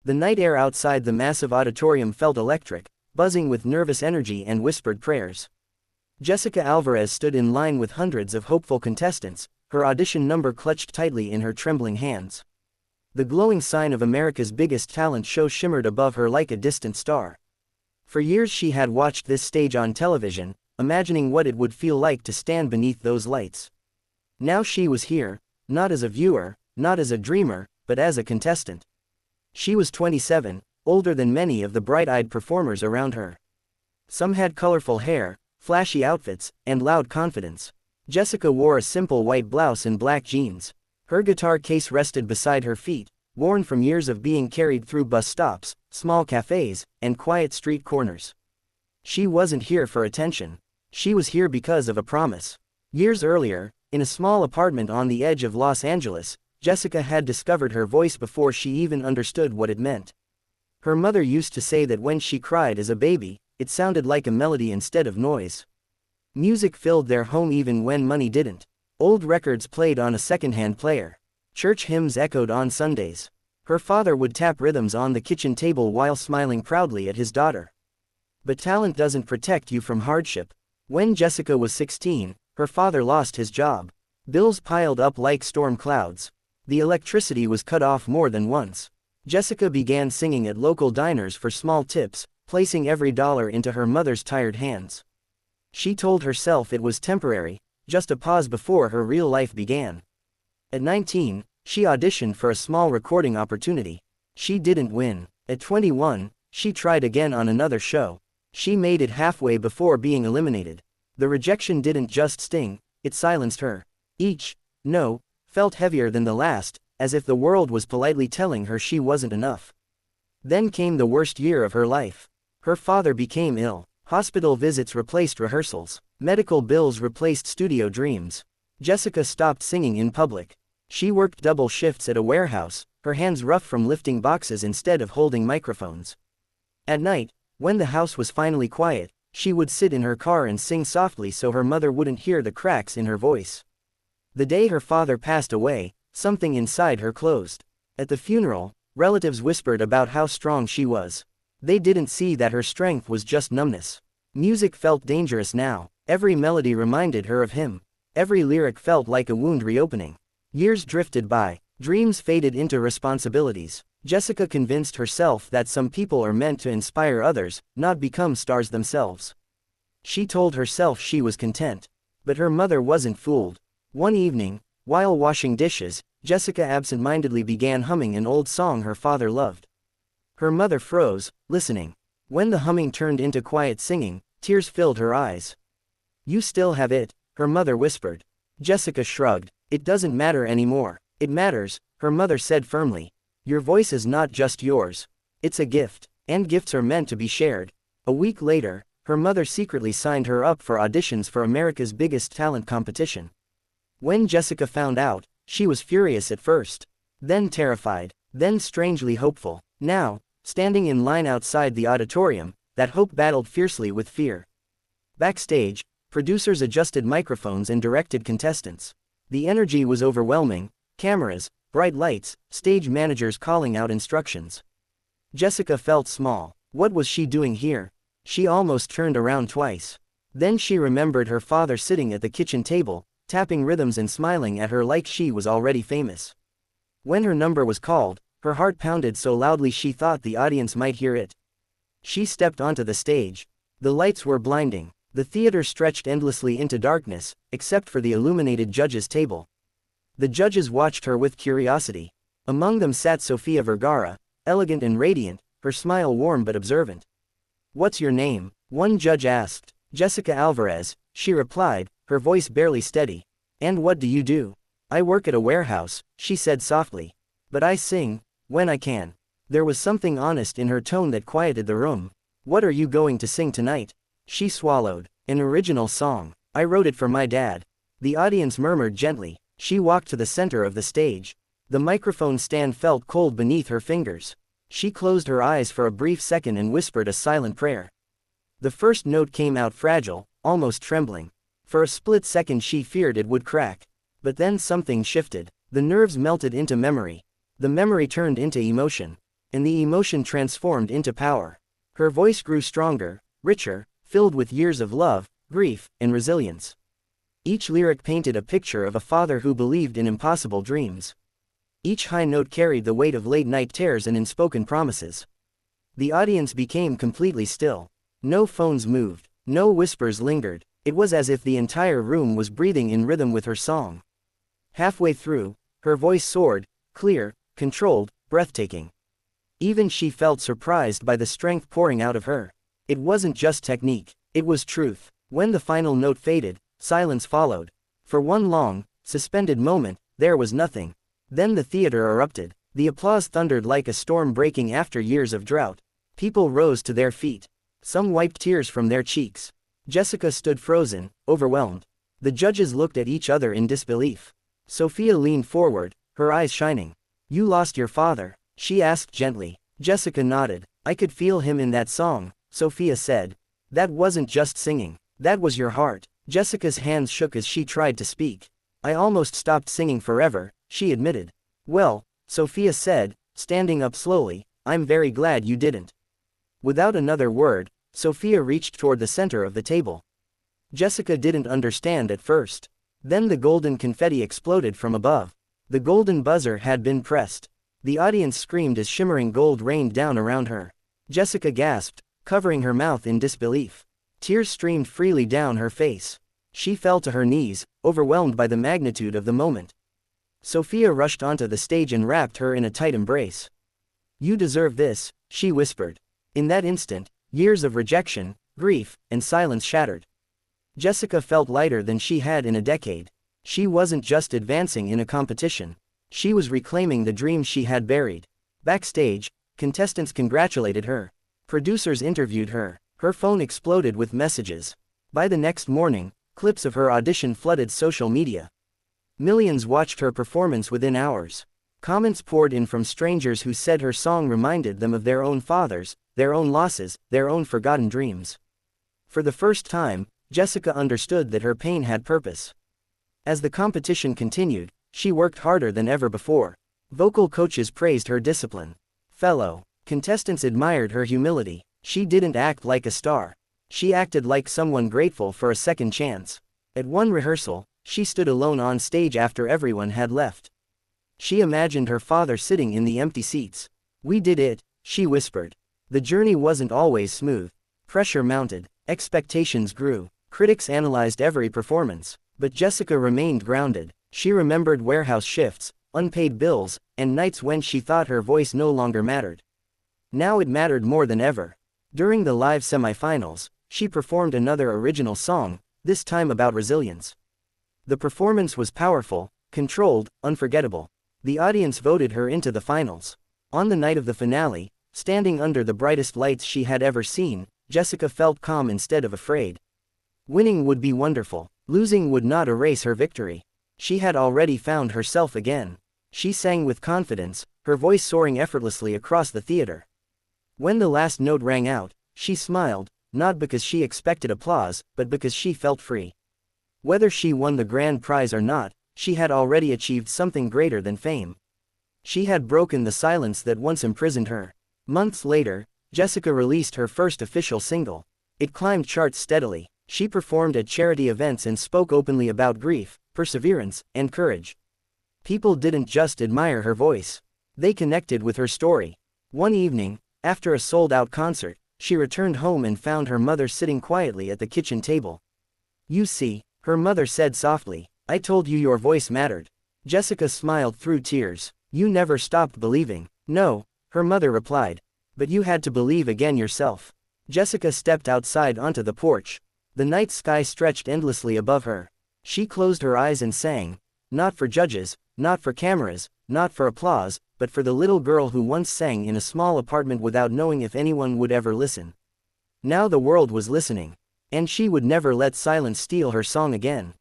The night air outside the massive auditorium felt electric, buzzing with nervous energy and whispered prayers. Jessica Alvarez stood in line with hundreds of hopeful contestants, her audition number clutched tightly in her trembling hands. The glowing sign of America's Biggest Talent show shimmered above her like a distant star. For years she had watched this stage on television, imagining what it would feel like to stand beneath those lights. Now she was here, not as a viewer, not as a dreamer, but as a contestant. She was 27, older than many of the bright-eyed performers around her. Some had colorful hair, flashy outfits, and loud confidence. Jessica wore a simple white blouse and black jeans. Her guitar case rested beside her feet, worn from years of being carried through bus stops, small cafes, and quiet street corners. She wasn't here for attention. She was here because of a promise. Years earlier, in a small apartment on the edge of Los Angeles, Jessica had discovered her voice before she even understood what it meant. Her mother used to say that when she cried as a baby, it sounded like a melody instead of noise. Music filled their home even when money didn't. Old records played on a secondhand player. Church hymns echoed on Sundays. Her father would tap rhythms on the kitchen table while smiling proudly at his daughter. But talent doesn't protect you from hardship. When Jessica was 16, her father lost his job. Bills piled up like storm clouds. The electricity was cut off more than once. Jessica began singing at local diners for small tips, placing every dollar into her mother's tired hands. She told herself it was temporary, just a pause before her real life began. At 19, she auditioned for a small recording opportunity. She didn't win. At 21, she tried again on another show. She made it halfway before being eliminated. The rejection didn't just sting, it silenced her. Each no felt heavier than the last, as if the world was politely telling her she wasn't enough. Then came the worst year of her life. Her father became ill. Hospital visits replaced rehearsals. Medical bills replaced studio dreams. Jessica stopped singing in public. She worked double shifts at a warehouse, her hands rough from lifting boxes instead of holding microphones. At night, when the house was finally quiet, she would sit in her car and sing softly so her mother wouldn't hear the cracks in her voice. The day her father passed away, something inside her closed. At the funeral, relatives whispered about how strong she was. They didn't see that her strength was just numbness. Music felt dangerous now. Every melody reminded her of him. Every lyric felt like a wound reopening. Years drifted by. Dreams faded into responsibilities. Jessica convinced herself that some people are meant to inspire others, not become stars themselves. She told herself she was content. But her mother wasn't fooled. One evening, while washing dishes, Jessica absent-mindedly began humming an old song her father loved. Her mother froze, listening. When the humming turned into quiet singing, tears filled her eyes. "You still have it," her mother whispered. Jessica shrugged. "It doesn't matter anymore." "It matters," her mother said firmly. "Your voice is not just yours. It's a gift, and gifts are meant to be shared." A week later, her mother secretly signed her up for auditions for America's Biggest Talent competition. When Jessica found out, she was furious at first. Then terrified. Then strangely hopeful. Now, standing in line outside the auditorium, that hope battled fiercely with fear. Backstage, producers adjusted microphones and directed contestants. The energy was overwhelming: cameras, bright lights, stage managers calling out instructions. Jessica felt small. What was she doing here? She almost turned around twice. Then she remembered her father sitting at the kitchen table, tapping rhythms and smiling at her like she was already famous. When her number was called, her heart pounded so loudly she thought the audience might hear it. She stepped onto the stage. The lights were blinding. The theater stretched endlessly into darkness, except for the illuminated judges' table. The judges watched her with curiosity. Among them sat Sofia Vergara, elegant and radiant, her smile warm but observant. "What's your name?" one judge asked. "Jessica Alvarez," she replied, her voice barely steady. "And what do you do?" "I work at a warehouse," she said softly. "But I sing, when I can." There was something honest in her tone that quieted the room. "What are you going to sing tonight?" She swallowed. "An original song. I wrote it for my dad." The audience murmured gently. She walked to the center of the stage. The microphone stand felt cold beneath her fingers. She closed her eyes for a brief second and whispered a silent prayer. The first note came out fragile, almost trembling. For a split second she feared it would crack. But then something shifted. The nerves melted into memory. The memory turned into emotion. and the emotion transformed into power. Her voice grew stronger, richer, filled with years of love, grief, and resilience. Each lyric painted a picture of a father who believed in impossible dreams. Each high note carried the weight of late-night tears and unspoken promises. The audience became completely still. No phones moved, no whispers lingered. It was as if the entire room was breathing in rhythm with her song. Halfway through, her voice soared, clear, controlled, breathtaking. Even she felt surprised by the strength pouring out of her. It wasn't just technique, it was truth. When the final note faded, silence followed. For one long, suspended moment, there was nothing. Then the theater erupted. The applause thundered like a storm breaking after years of drought. People rose to their feet. Some wiped tears from their cheeks. Jessica stood frozen, overwhelmed. The judges looked at each other in disbelief. Sophia leaned forward, her eyes shining. "You lost your father?" she asked gently. Jessica nodded. "I could feel him in that song," Sophia said. "That wasn't just singing. That was your heart." Jessica's hands shook as she tried to speak. "I almost stopped singing forever," she admitted. "Well," Sophia said, standing up slowly, "I'm very glad you didn't." Without another word, Sophia reached toward the center of the table. Jessica didn't understand at first. Then the golden confetti exploded from above. The golden buzzer had been pressed. The audience screamed as shimmering gold rained down around her. Jessica gasped, covering her mouth in disbelief. Tears streamed freely down her face. She fell to her knees, overwhelmed by the magnitude of the moment. Sophia rushed onto the stage and wrapped her in a tight embrace. "You deserve this," she whispered. In that instant, years of rejection, grief, and silence shattered. Jessica felt lighter than she had in a decade. She wasn't just advancing in a competition. She was reclaiming the dreams she had buried. Backstage, contestants congratulated her. Producers interviewed her. Her phone exploded with messages. By the next morning, clips of her audition flooded social media. Millions watched her performance within hours. Comments poured in from strangers who said her song reminded them of their own fathers, their own losses, their own forgotten dreams. For the first time, Jessica understood that her pain had purpose. As the competition continued, she worked harder than ever before. Vocal coaches praised her discipline. Fellow contestants admired her humility. She didn't act like a star. She acted like someone grateful for a second chance. At one rehearsal, she stood alone on stage after everyone had left. She imagined her father sitting in the empty seats. "We did it," she whispered. The journey wasn't always smooth. Pressure mounted, expectations grew, critics analyzed every performance. But Jessica remained grounded. She remembered warehouse shifts, unpaid bills, and nights when she thought her voice no longer mattered. Now it mattered more than ever. During the live semifinals, she performed another original song, this time about resilience. The performance was powerful, controlled, unforgettable. The audience voted her into the finals. On the night of the finale, standing under the brightest lights she had ever seen, Jessica felt calm instead of afraid. Winning would be wonderful. Losing would not erase her victory. She had already found herself again. She sang with confidence, her voice soaring effortlessly across the theater. When the last note rang out, she smiled, not because she expected applause, but because she felt free. Whether she won the grand prize or not, she had already achieved something greater than fame. She had broken the silence that once imprisoned her. Months later, Jessica released her first official single. It climbed charts steadily. She performed at charity events and spoke openly about grief, perseverance, and courage. People didn't just admire her voice. They connected with her story. One evening, after a sold-out concert, she returned home and found her mother sitting quietly at the kitchen table. "You see," her mother said softly, "I told you your voice mattered." Jessica smiled through tears. "You never stopped believing." "No," her mother replied. "But you had to believe again yourself." Jessica stepped outside onto the porch. The night sky stretched endlessly above her. She closed her eyes and sang. Not for judges, not for cameras, not for applause, but for the little girl who once sang in a small apartment without knowing if anyone would ever listen. Now the world was listening. And she would never let silence steal her song again.